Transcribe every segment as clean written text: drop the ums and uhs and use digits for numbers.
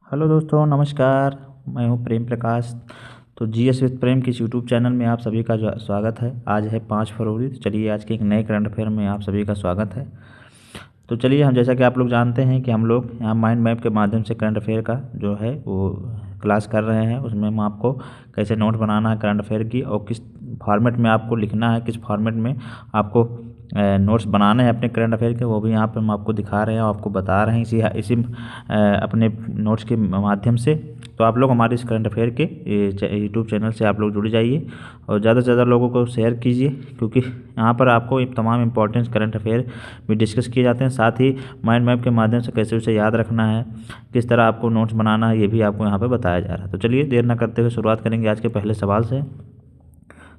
Hello दोस्तों, नमस्कार। मैं हूं प्रेम प्रकाश। तो जीएस विद प्रेम के इस यूट्यूब चैनल में आप सभी का जो स्वागत है। आज है 5 फरवरी। तो चलिए आज के एक नए करंट अफेयर में आप सभी का स्वागत है। तो चलिए हम जैसा कि आप लोग जानते हैं कि हम लोग यहाँ माइंड मैप के माध्यम से करंट अफेयर का जो है वो क्लास कर रहे हैं। उसमें हम आपको कैसे नोट बनाना है करंट अफेयर की और किस फॉर्मेट में आपको लिखना है, किस फॉर्मेट में आपको नोट्स बनाने हैं अपने करंट अफेयर के, वो भी यहाँ पे हम आपको दिखा रहे हैं और आपको बता रहे हैं इसी अपने नोट्स के माध्यम से। तो आप लोग हमारे इस करंट अफेयर के यूट्यूब चैनल से आप लोग जुड़ जाइए और ज़्यादा से ज़्यादा लोगों को शेयर कीजिए, क्योंकि यहाँ पर आपको तमाम इंपॉर्टेंट करंट अफेयर भी डिस्कस किए जाते हैं। साथ ही माइंड मैप के माध्यम से कैसे उसे याद रखना है, किस तरह आपको नोट्स बनाना है, ये भी आपको यहाँ पर बताया जा रहा है। तो चलिए देर न करते हुए शुरुआत करेंगे आज के पहले सवाल से।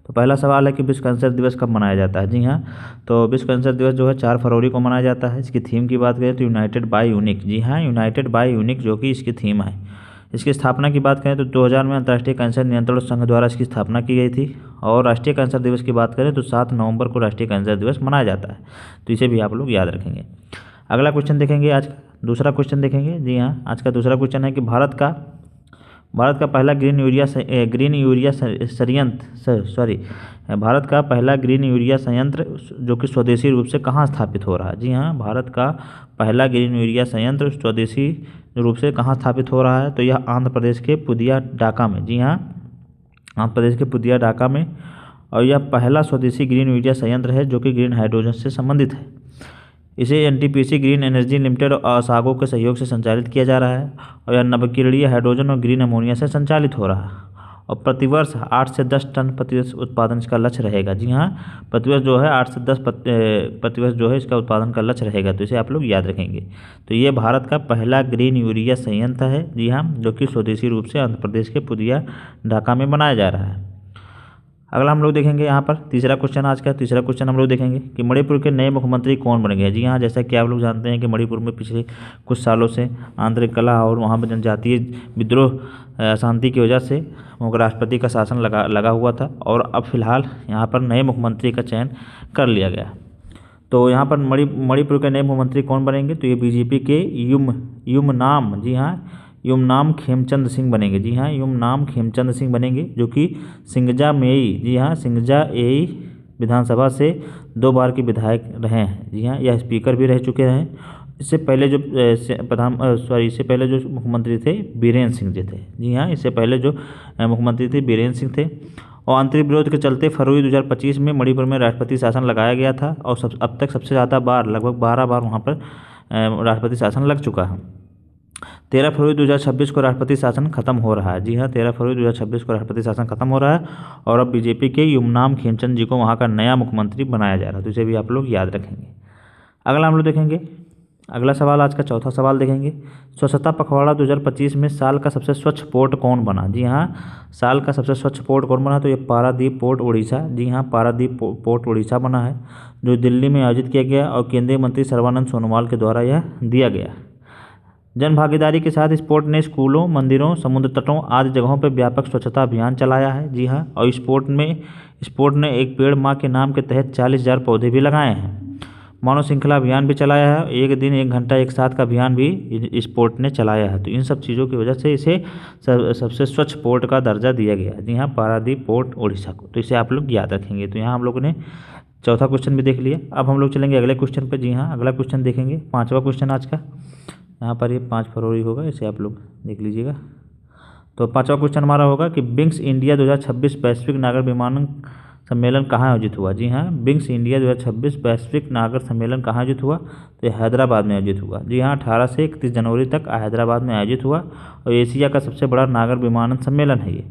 तो पहला सवाल है कि विश्व कैंसर दिवस कब मनाया जाता है। जी हाँ, तो विश्व कैंसर दिवस जो है 4 फरवरी को मनाया जाता है। इसकी थीम की बात करें तो यूनाइटेड बाय यूनिक। जी हाँ, यूनाइटेड बाय यूनिक जो कि इसकी थीम है। इसकी स्थापना की बात करें तो 2000 में अंतर्राष्ट्रीय कैंसर नियंत्रण संघ द्वारा इसकी स्थापना की गई थी। और राष्ट्रीय कैंसर दिवस की बात करें तो 7 नवंबर को राष्ट्रीय कैंसर दिवस मनाया जाता है। तो इसे भी आप लोग याद रखेंगे। अगला क्वेश्चन देखेंगे आज का, दूसरा क्वेश्चन देखेंगे। जी हाँ, आज का दूसरा क्वेश्चन है कि भारत का पहला ग्रीन यूरिया संयंत्र जो कि स्वदेशी रूप से कहाँ स्थापित हो रहा है। जी हाँ, भारत का पहला ग्रीन यूरिया संयंत्र स्वदेशी रूप से कहाँ स्थापित हो रहा है, तो यह आंध्र प्रदेश के पुदिया डाका में। जी हाँ, आंध्र प्रदेश के पुदिया डाका में। और यह पहला स्वदेशी ग्रीन यूरिया संयंत्र है जो कि ग्रीन हाइड्रोजन से संबंधित है। इसे एनटीपीसी ग्रीन एनर्जी लिमिटेड और सागो के सहयोग से संचालित किया जा रहा है और यह नवीकरणीय हाइड्रोजन और ग्रीन अमोनिया से संचालित हो रहा है। और प्रतिवर्ष 8 से 10 टन प्रतिवर्ष उत्पादन इसका लक्ष्य रहेगा। जी हाँ, प्रतिवर्ष जो है 8 से 10 प्रतिवर्ष जो है इसका उत्पादन का लक्ष्य रहेगा। तो इसे आप लोग याद रखेंगे। तो ये भारत का पहला ग्रीन यूरिया संयंत्र है। जी हाँ, जो कि स्वदेशी रूप से आंध्र प्रदेश के पुदिया ढाका में बनाया जा रहा है। अगला हम लोग देखेंगे यहाँ पर तीसरा क्वेश्चन। आज का तीसरा क्वेश्चन हम लोग देखेंगे कि मणिपुर के नए मुख्यमंत्री कौन बनेंगे। जी हाँ, जैसा कि आप लोग जानते हैं कि मणिपुर में पिछले कुछ सालों से आंतरिक कलह और वहाँ पर जनजातीय विद्रोह अशांति की वजह से वहाँ राष्ट्रपति का शासन लगा हुआ था और अब फिलहाल यहाँ पर नए मुख्यमंत्री का चयन कर लिया गया। तो यहाँ पर मणिपुर के नए मुख्यमंत्री कौन बनेंगे, तो ये बीजेपी के युमनाम, जी हाँ, युमनाम खेमचंद सिंह बनेंगे। जी हाँ, युमनाम खेमचंद सिंह बनेंगे जो कि सिंगजा मेई, जी हाँ, सिंगजा एई विधानसभा से 2 बार के विधायक रहे हैं। जी हाँ, यह स्पीकर भी रह चुके हैं। इससे पहले जो मुख्यमंत्री थे बीरेन सिंह जी थे। जी हाँ, इससे पहले जो मुख्यमंत्री थे बीरेन सिंह थे। और आंतरिक विरोध के चलते फरवरी 2025 में मणिपुर में राष्ट्रपति शासन लगाया गया था और अब तक सबसे ज़्यादा बार, लगभग 12 बार वहाँ पर राष्ट्रपति शासन लग चुका है। 13 फरवरी 2026 को राष्ट्रपति शासन खत्म हो रहा है। जी हाँ, 13 फरवरी 2026 को राष्ट्रपति शासन खत्म हो रहा है और अब बीजेपी के युमनाम खेमचंद जी को वहाँ का नया मुख्यमंत्री बनाया जा रहा है। तो इसे भी आप लोग याद रखेंगे। अगला हम लोग देखेंगे, अगला सवाल आज का चौथा सवाल देखेंगे। स्वच्छता पखवाड़ा 2025 में साल का सबसे स्वच्छ पोर्ट कौन बना। जी हाँ, साल का सबसे स्वच्छ पोर्ट कौन बना, तो ये पारादीप पोर्ट उड़ीसा। जी हाँ, पारादीप पोर्ट उड़ीसा बना है जो दिल्ली में आयोजित किया गया और केंद्रीय मंत्री सर्बानंद सोनोवाल के द्वारा यह दिया गया। जन भागीदारी के साथ इस पोर्ट ने स्कूलों, मंदिरों, समुद्र तटों आदि जगहों पर व्यापक स्वच्छता अभियान चलाया है। जी हाँ, और इस पोर्ट ने एक पेड़ माँ के नाम के तहत 40,000 पौधे भी लगाए हैं। मानव श्रृंखला अभियान भी चलाया है। 1 दिन 1 घंटा 1 साथ का अभियान भी इस पोर्ट ने चलाया है। तो इन सब चीज़ों की वजह से इसे सबसे स्वच्छ पोर्ट का दर्जा दिया गया है। जी हाँ, पारादीप पोर्ट उड़ीसा को। तो इसे आप लोग याद रखेंगे। तो यहाँ हम लोगों ने चौथा क्वेश्चन भी देख लिया। अब हम लोग चलेंगे अगले क्वेश्चन पर। जी हाँ, अगला क्वेश्चन देखेंगे, 5वां क्वेश्चन आज का। यहाँ पर ये 5 फरवरी होगा, इसे आप लोग देख लीजिएगा। तो 5वां क्वेश्चन हमारा होगा कि बिंग्स इंडिया 2026 वैश्विक नागर विमानन सम्मेलन कहाँ आयोजित हुआ। जी हाँ, बिंग्स इंडिया 2026 वैश्विक नागर सम्मेलन कहाँ आयोजित हुआ, तो यह हैदराबाद में आयोजित हुआ। जी हाँ, 18 से 31 जनवरी तक हैदराबाद में आयोजित हुआ और एशिया का सबसे बड़ा नागर विमानन सम्मेलन है ये।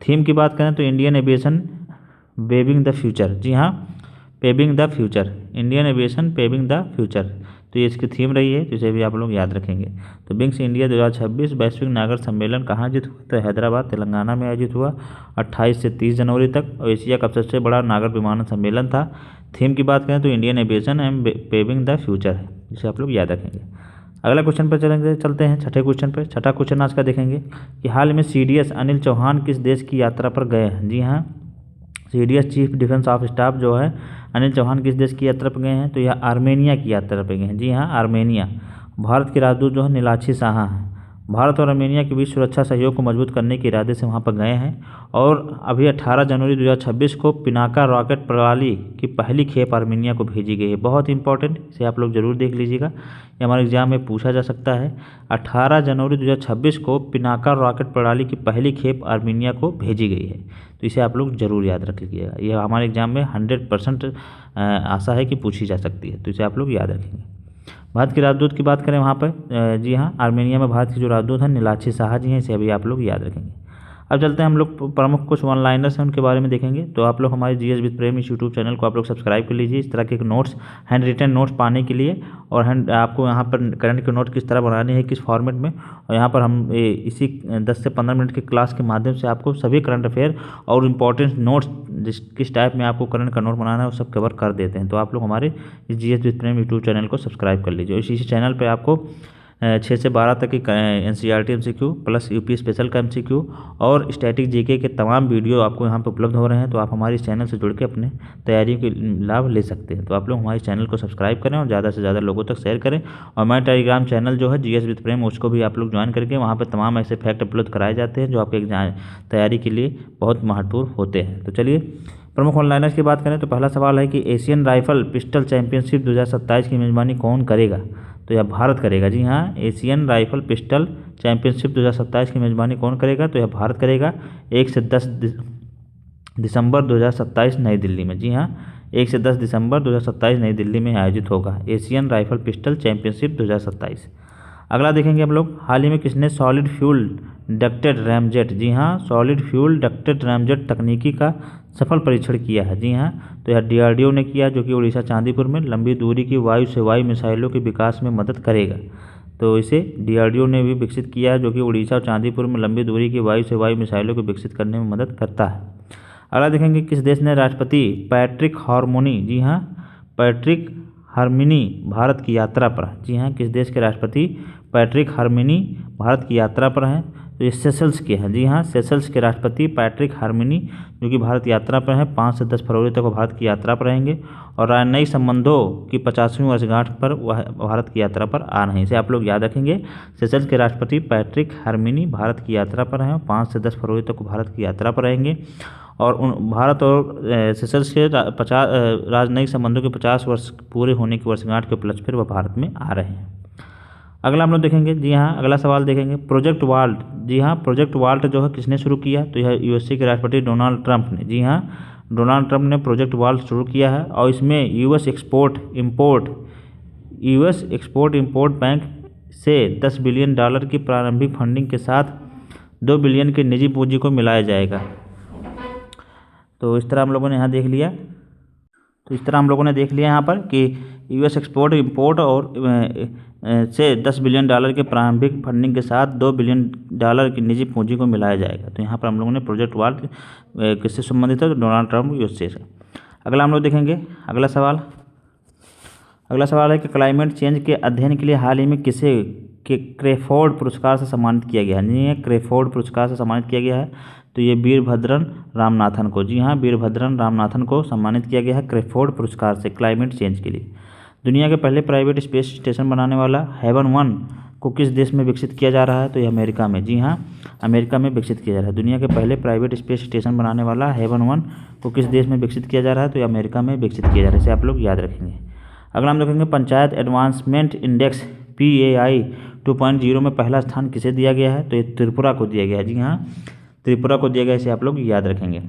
थीम की बात करें तो Indian aviation paving the future. जी हाँ, paving the future, Indian aviation paving the future, तो ये इसकी थीम रही है। तो इसे भी आप लोग याद रखेंगे। तो बिंग्स इंडिया 2026 वैश्विक नागर सम्मेलन कहाँ आयोजित हुआ, तो हैदराबाद तेलंगाना में आयोजित हुआ 28 से 30 जनवरी तक और एशिया का सबसे बड़ा नागर विमानन सम्मेलन था। थीम की बात करें तो Indian aviation and paving the future है, जिसे आप लोग याद रखेंगे। अगला क्वेश्चन पर चलते हैं, छठे क्वेश्चन पर। छठा क्वेश्चन आज का देखेंगे कि हाल में CDS अनिल चौहान किस देश की यात्रा पर गए हैं। जी हाँ, CDS chief defence of staff जो है अनिल चौहान किस देश की यात्रा पर गए हैं, तो यह आर्मेनिया की यात्रा पर गए हैं। जी हाँ, आर्मेनिया। भारत के राजदूत जो है नीलाक्षी साहा हैं, भारत और आर्मेनिया के बीच सुरक्षा सहयोग को मजबूत करने के इरादे से वहाँ पर गए हैं। और अभी 18 जनवरी 2026 को पिनाका रॉकेट प्रणाली की पहली खेप आर्मेनिया को भेजी गई है। बहुत इंपॉर्टेंट, इसे आप लोग ज़रूर देख लीजिएगा, ये हमारे एग्जाम में पूछा जा सकता है। 18 जनवरी 2026 को पिनाका रॉकेट प्रणाली की पहली खेप आर्मेनिया को भेजी गई है, तो इसे आप लोग ज़रूर याद रख लीजिएगा। यह हमारे एग्जाम में 100% आशा है कि पूछी जा सकती है, तो इसे आप लोग याद रखेंगे। भारत के राजदूत की बात करें वहाँ पर, जी हाँ, आर्मेनिया में भारत के जो राजदूत हैं नीलाक्षी साहा जी हैं, इसे अभी आप लोग याद रखेंगे। अब चलते हैं हम लोग प्रमुख कुछ वन लाइनर्स हैं उनके बारे में देखेंगे। तो आप लोग हमारे जीएस विद प्रेम इस यूट्यूब चैनल को आप लोग सब्सक्राइब कर लीजिए इस तरह के नोट्स, हैंड रिटन नोट्स पाने के लिए। और आपको यहाँ पर करंट के नोट किस तरह बनाने हैं, किस फॉर्मेट में, और यहाँ पर हम इसी 10 से 15 मिनट की क्लास के माध्यम से आपको सभी करंट अफेयर और इम्पोर्टेंट नोट्स किस टाइप में आपको करंट का नोट बनाना है वो सब कवर कर देते हैं। तो आप लोग हमारे इस GS with Prem YouTube channel को सब्सक्राइब कर लीजिए। इसी चैनल पर आपको 6 से 12 तक की NCERT MCQ plus UP special का MCQ और स्टैटिक जीके के तमाम वीडियो आपको यहाँ पर उपलब्ध हो रहे हैं। तो आप हमारे इस चैनल से जुड़ के अपने तैयारियों के लाभ ले सकते हैं। तो आप लोग हमारे चैनल को सब्सक्राइब करें और ज़्यादा से ज़्यादा लोगों तक शेयर करें। और हमारे टेलीग्राम चैनल जो है जीएस विद प्रेम, उसको भी आप लोग ज्वाइन करके वहाँ पर तमाम ऐसे फैक्ट अपलोड कराए जाते हैं जो आपके तैयारी के लिए बहुत महत्वपूर्ण होते हैं। तो चलिए प्रमुख ऑनलाइनर्स की बात करें तो पहला सवाल है कि एशियन राइफल पिस्टल चैंपियनशिप 2027 की मेज़बानी कौन करेगा? तो यह भारत करेगा। जी हाँ, एशियन राइफल पिस्टल चैंपियनशिप 2027 की मेज़बानी कौन करेगा? तो यह भारत करेगा। 1 से 10 दिसंबर 2027 नई दिल्ली में। जी हाँ, 1 से 10 दिसंबर 2027 नई दिल्ली में आयोजित होगा एशियन राइफल पिस्टल चैंपियनशिप 2027। अगला देखेंगे हम लोग, हाल ही में किसने सॉलिड फ्यूल डक्टेड रैमजेट, जी हाँ, सॉलिड फ्यूल डक्टेड रैमजेट तकनीकी का सफल परीक्षण किया है? जी हाँ, तो यह DRDO ने किया, जो कि उड़ीसा चांदीपुर में लंबी दूरी की वायु से वायु मिसाइलों के विकास में मदद करेगा। तो इसे DRDO ने भी विकसित किया है, जो कि उड़ीसा और चांदीपुर में लंबी दूरी की वायु से वायु मिसाइलों को विकसित करने में मदद करता है। अगला देखेंगे, किस देश ने राष्ट्रपति पैट्रिक हार्मोनी, जी हाँ, पैट्रिक हार्मिनी भारत की यात्रा पर है? जी हाँ, किस देश के राष्ट्रपति पैट्रिक हार्मिनी भारत की यात्रा पर हैं? तो ये सेशल्स के हैं। जी हाँ, सेशल्स के राष्ट्रपति पैट्रिक हार्मिनी जो कि भारत यात्रा पर हैं, 5 से 10 फरवरी तक वो भारत की यात्रा पर रहेंगे। और राजनयिक संबंधों की 50वीं वर्षगांठ पर वह भारत की यात्रा पर आ रहे हैं। इसे आप लोग याद रखेंगे। सेशल्स के राष्ट्रपति पैट्रिक हार्मिनी भारत की यात्रा पर हैं, 5 से 10 फरवरी तक वो भारत की यात्रा पर रहेंगे। और भारत और सेशल्स के राजनयिक संबंधों के 50 वर्ष पूरे होने की वर्षगांठ के उपलक्ष्य पर वह भारत में आ रहे हैं। अगला हम लोग देखेंगे, जी हाँ, अगला सवाल देखेंगे, प्रोजेक्ट वाल्ट। जी हाँ, प्रोजेक्ट वाल्ट जो है किसने शुरू किया? तो यह USA के राष्ट्रपति डोनाल्ड ट्रंप ने। जी हाँ, डोनाल्ड ट्रंप ने प्रोजेक्ट वाल्ट शुरू किया है। और इसमें US एक्सपोर्ट इम्पोर्ट बैंक से $10 बिलियन की प्रारंभिक फंडिंग के साथ 2 बिलियन के निजी पूंजी को मिलाया जाएगा। तो इस तरह हम लोगों ने यहाँ देख लिया। यहाँ पर कि US एक्सपोर्ट इम्पोर्ट और से $10 बिलियन के प्रारंभिक फंडिंग के साथ $2 बिलियन की निजी पूंजी को मिलाया जाएगा। तो यहाँ पर हम लोगों ने प्रोजेक्ट वाल्ट किससे संबंधित है? तो डोनाल्ड ट्रंप USA से। अगला हम लोग देखेंगे, अगला सवाल है कि क्लाइमेट चेंज के अध्ययन के लिए हाल ही में किसे क्रेफोर्ड पुरस्कार से सम्मानित किया गया है? नहीं है, क्रेफोर्ड पुरस्कार से सम्मानित किया गया है। तो ये वीरभद्रन रामनाथन को, जी हाँ, वीरभद्रन रामनाथन को सम्मानित किया गया है क्रेफोर्ड पुरस्कार से क्लाइमेट चेंज के लिए। दुनिया के पहले प्राइवेट स्पेस स्टेशन बनाने वाला हेवन 1 को किस देश में विकसित किया जा रहा है? तो ये अमेरिका में। जी हाँ, अमेरिका में विकसित किया जा रहा है। दुनिया के पहले प्राइवेट स्पेस स्टेशन बनाने वाला हेवन 1 को किस देश में विकसित किया जा रहा है? तो ये अमेरिका में विकसित किया जा रहा है। इसे आप लोग याद रखेंगे। अगला हम देखेंगे, पंचायत एडवांसमेंट इंडेक्स PAI 2.0 में पहला स्थान किसे दिया गया है? तो ये त्रिपुरा को दिया गया है। जी हाँ, त्रिपुरा को दिया गया। इसे आप लोग याद रखेंगे।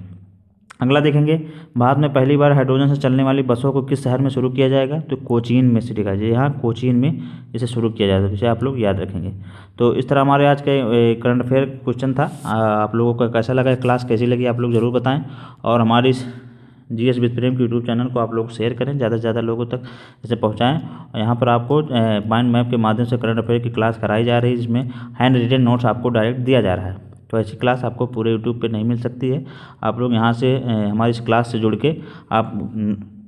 अगला देखेंगे, भारत में पहली बार हाइड्रोजन से चलने वाली बसों को किस शहर में शुरू किया जाएगा? तो कोचीन में सिटी का। जी हाँ, कोचीन में इसे शुरू किया जाएगा। इसे आप लोग याद रखेंगे। तो इस तरह हमारे आज के करंट अफेयर क्वेश्चन था। आप लोगों को कैसा लगा, क्लास कैसी लगी, आप लोग ज़रूर बताएं। और हमारी इस GS विद प्रेम के यूट्यूब चैनल को आप लोग शेयर करें, ज़्यादा से ज़्यादा लोगों तक इसे पहुँचाएँ। और यहाँ पर आपको माइंड मैप के माध्यम से करंट अफेयर की क्लास कराई जा रही है, जिसमें हैंड रिटन नोट्स आपको डायरेक्ट दिया जा रहा है। तो ऐसी क्लास आपको पूरे यूट्यूब पे नहीं मिल सकती है। आप लोग यहाँ से हमारी इस क्लास से जुड़ के आप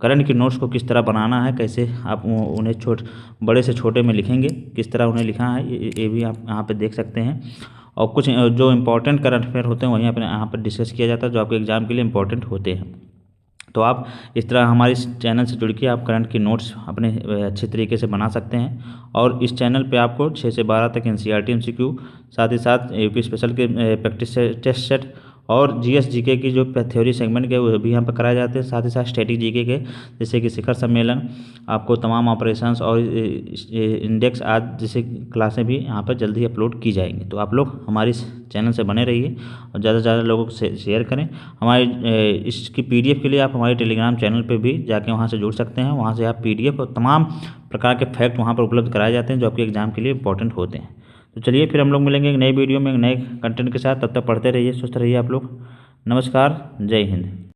करंट के नोट्स को किस तरह बनाना है, कैसे आप उन्हें बड़े से छोटे में लिखेंगे, किस तरह उन्हें लिखा है, ये भी आप यहाँ पे देख सकते हैं। और कुछ जो इम्पोर्टेंट करंट अफेयर होते हैं वहीं अपने यहाँ पर डिस्कस किया जाता है, जो आपके एग्जाम के लिए इम्पोर्टेंट होते हैं। तो आप इस तरह हमारे इस चैनल से जुड़ के आप करंट की नोट्स अपने अच्छे तरीके से बना सकते हैं। और इस चैनल पे आपको 6 से 12 तक एनसीईआरटी एमसीक्यू, साथ ही साथ यूपी स्पेशल के प्रैक्टिस टेस्ट सेट और जीएस जीके की जो थ्योरी सेगमेंट के वो भी यहाँ पर कराए जाते हैं। साथ ही साथ स्टैटिक जीके के जैसे कि शिखर सम्मेलन, आपको तमाम ऑपरेशंस और इंडेक्स आदि जैसे क्लासें भी यहाँ पर जल्दी अपलोड की जाएंगी। तो आप लोग हमारे इस चैनल से बने रहिए और ज़्यादा से ज़्यादा लोगों को शेयर करें। हमारे इसकी पीडीएफ के लिए आप हमारे टेलीग्राम चैनल पे भी जाके वहाँ से जुड़ सकते हैं। वहाँ से आप पीडीएफ और तमाम प्रकार के फैक्ट वहाँ पर उपलब्ध कराए जाते हैं जो आपके एग्जाम के लिए इंपॉर्टेंट होते हैं। तो चलिए फिर हम लोग मिलेंगे एक नई वीडियो में एक नए कंटेंट के साथ। तब तक पढ़ते रहिए, स्वस्थ रहिए आप लोग। नमस्कार, जय हिंद।